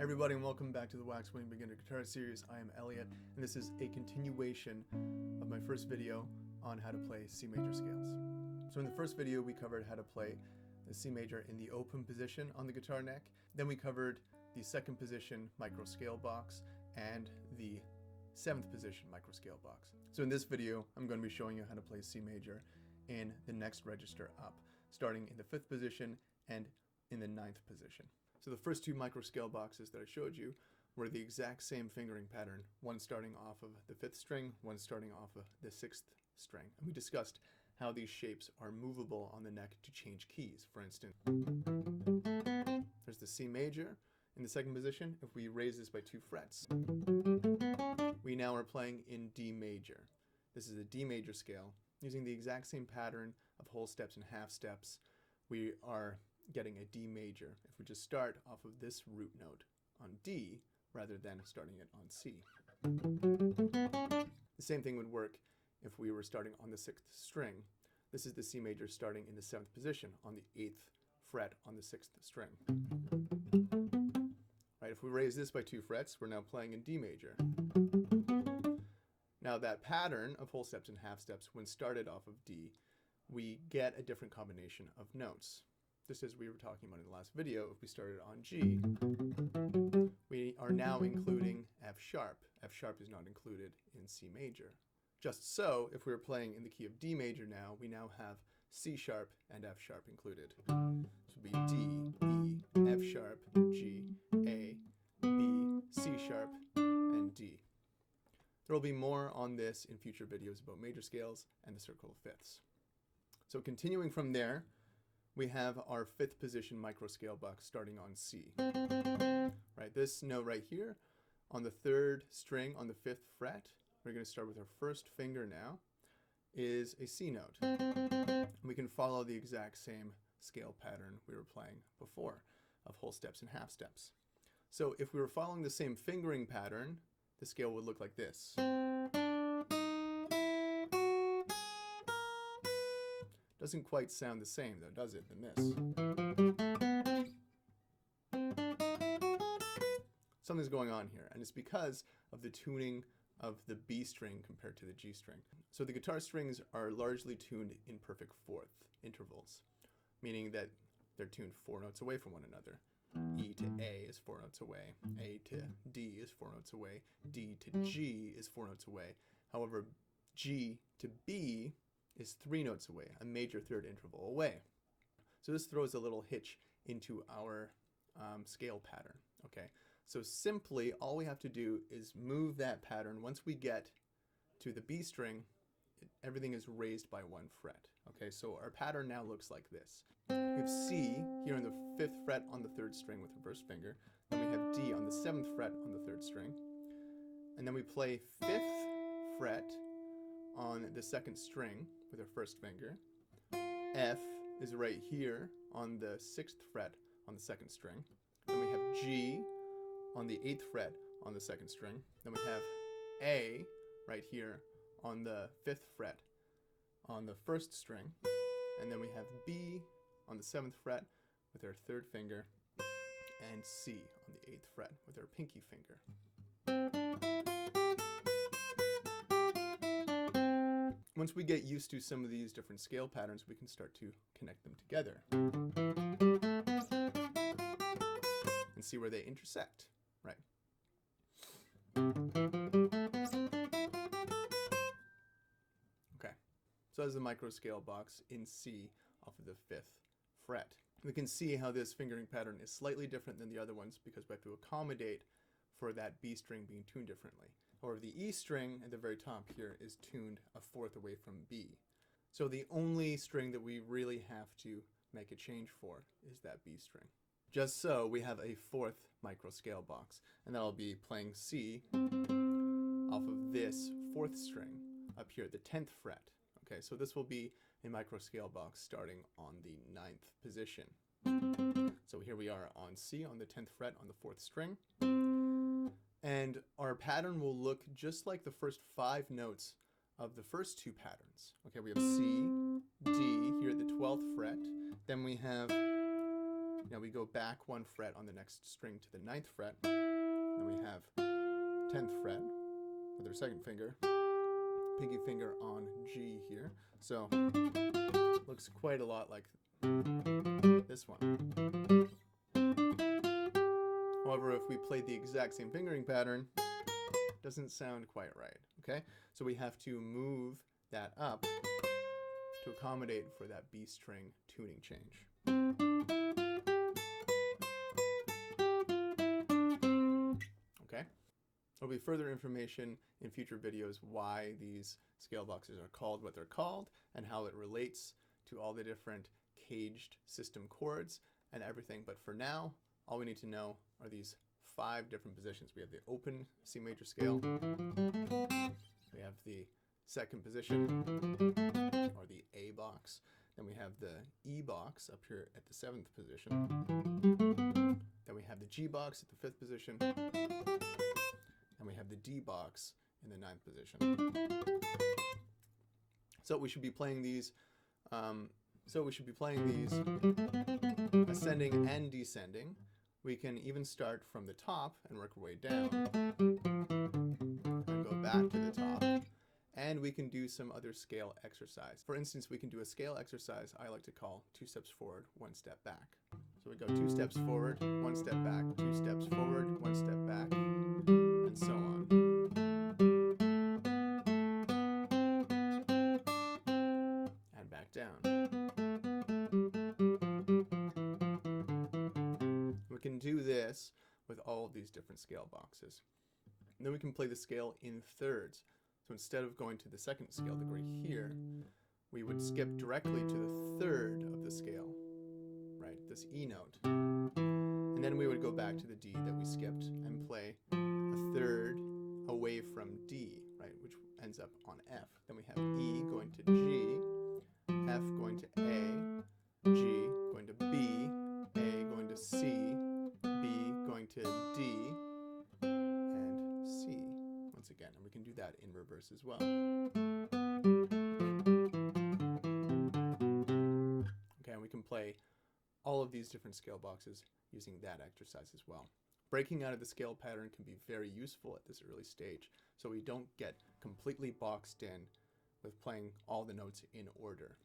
everybody, and welcome back to the Wax Wing Beginner Guitar Series. I am Elliot, and this is a continuation of my first video on how to play C major scales. So in the first video, we covered how to play the C major in the open position on the guitar neck. Then we covered the second position micro scale box and the seventh position micro scale box. So in this video, I'm going to be showing you how to play C major in the next register up, starting in the fifth position and in the ninth position. So the first two micro scale boxes that I showed you were the exact same fingering pattern, one starting off of the fifth string, one starting off of the sixth string. And we discussed how these shapes are movable on the neck to change keys. For instance, there's the C major in the second position. If we raise this by 2 frets, we now are playing in D major. This is a D major scale. Using the exact same pattern of whole steps and half steps, we are getting a D major if we just start off of this root note on D rather than starting it on C. The same thing would work if we were starting on the sixth string. This is the C major starting in the seventh position on the 8th fret on the sixth string. Right, if we raise this by 2 frets, we're now playing in D major. Now that pattern of whole steps and half steps, when started off of D, we get a different combination of notes. Just as we were talking about in the last video, if we started on G, we are now including F sharp. F sharp is not included in C major. Just so, if we were playing in the key of D major now, we now have C sharp and F sharp included. This would be D, E, F sharp, G, A, B, C sharp, and D. There will be more on this in future videos about major scales and the circle of fifths. So continuing from there, we have our fifth position micro scale box starting on C. Right, this note right here on the third string on the fifth fret, we're going to start with our first finger now, is a C note. We can follow the exact same scale pattern we were playing before of whole steps and half steps. So if we were following the same fingering pattern, the scale would look like this. Doesn't quite sound the same though, does it, than this? Something's going on here, and it's because of the tuning of the B string compared to the G string. So the guitar strings are largely tuned in perfect fourth intervals, meaning that they're tuned 4 notes away from one another. E to A is 4 notes away, A to D is 4 notes away, D to G is 4 notes away. However, G to B is 3 notes away, a major third interval away. So this throws a little hitch into our scale pattern, okay? So simply, all we have to do is move that pattern. Once we get to the B string, everything is raised by 1 fret, okay? So our pattern now looks like this. We have C here on the 5th fret on the 3rd string with the first finger. Then we have D on the 7th fret on the 3rd string. And then we play 5th fret on the 2nd string with our first finger. F is right here on the 6th fret on the 2nd string. Then we have G on the 8th fret on the 2nd string. Then we have A right here on the 5th fret on the 1st string. And then we have B on the 7th fret with our 3rd finger, and C on the 8th fret with our pinky finger. Once we get used to some of these different scale patterns, we can start to connect them together and see where they intersect, right? Okay, so that's the micro scale box in C off of the 5th fret. We can see how this fingering pattern is slightly different than the other ones because we have to accommodate for that B string being tuned differently. However, the E string at the very top here is tuned a 4th away from B. So the only string that we really have to make a change for is that B string. Just so, we have a 4th micro scale box, and that'll be playing C off of this 4th string up here, the 10th fret. Okay, so this will be a micro scale box starting on the 9th position. So here we are on C on the 10th fret on the 4th string. And our pattern will look just like the first 5 notes of the first 2 patterns. Okay, we have C, D here at the 12th fret. Then we have Now we go back 1 fret on the next string to the 9th fret. Then we have 10th fret with our 2nd finger, pinky finger on G here. So looks quite a lot like this one. However, if we played the exact same fingering pattern, it doesn't sound quite right, okay? So we have to move that up to accommodate for that B string tuning change. Okay? There'll be further information in future videos why these scale boxes are called what they're called and how it relates to all the different caged system chords and everything. But for now, all we need to know are these 5 different positions. We have the open C major scale, we have the 2nd position, or the A box, then we have the E box up here at the 7th position, then we have the G box at the 5th position, and we have the D box in the 9th position. So we should be playing these ascending and descending. We can even start from the top and work our way down and go back to the top. And we can do some other scale exercise. For instance, we can do a scale exercise I like to call 2 steps forward, 1 step back. So we go 2 steps forward, 1 step back, 2 steps forward, 1 step back, and so on. And back down. We can do this with all of these different scale boxes. And then we can play the scale in thirds. So instead of going to the 2nd scale degree here, we would skip directly to the 3rd of the scale, right? This E note. And then we would go back to the D that we skipped and play a 3rd away from D, right? Which ends up on F. Then we have E going to G, F going to A, G going to B, A going to C, B going to D, and C once again. And we can do that in reverse as well. Okay, and we can play all of these different scale boxes using that exercise as well. Breaking out of the scale pattern can be very useful at this early stage, so we don't get completely boxed in with playing all the notes in order.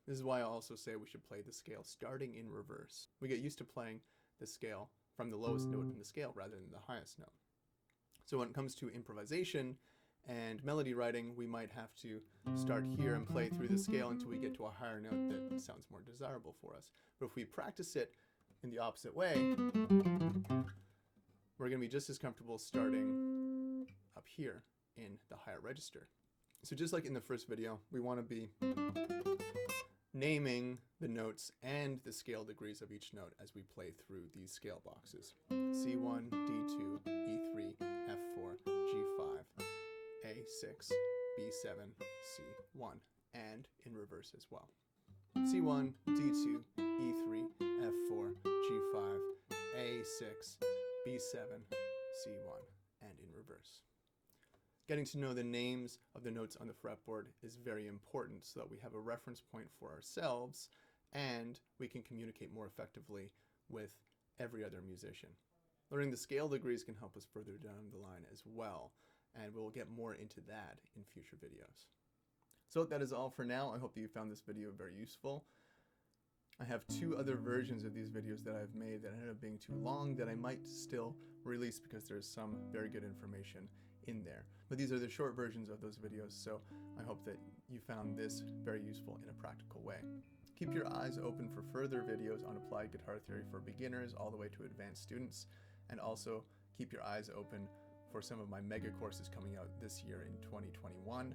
This is why I also say we should play the scale starting in reverse. We get used to playing the scale from the lowest note in the scale rather than the highest note. So when it comes to improvisation and melody writing, we might have to start here and play through the scale until we get to a higher note that sounds more desirable for us. But if we practice it in the opposite way, we're going to be just as comfortable starting up here in the higher register. So just like in the first video, we want to be naming the notes and the scale degrees of each note as we play through these scale boxes. C1, D2, E3, F4, G5, A6, B7, C1, and in reverse as well. C1, D2, E3, F4, G5, A6, B7, C1, and in reverse. Getting to know the names of the notes on the fretboard is very important so that we have a reference point for ourselves and we can communicate more effectively with every other musician. Learning the scale degrees can help us further down the line as well, and we'll get more into that in future videos. So that is all for now. I hope that you found this video very useful. I have 2 other versions of these videos that I've made that ended up being too long that I might still release because there's some very good information in there. But these are the short versions of those videos, so I hope that you found this very useful in a practical way. Keep your eyes open for further videos on applied guitar theory for beginners all the way to advanced students, and also keep your eyes open for some of my mega courses coming out this year in 2021.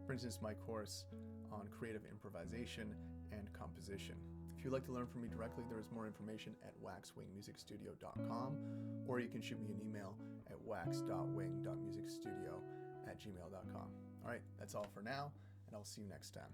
For instance, my course on creative improvisation and composition. If you'd like to learn from me directly, there is more information at waxwingmusicstudio.com, or you can shoot me an email at wax.wing.musicstudio@gmail.com. All right, that's all for now, and I'll see you next time.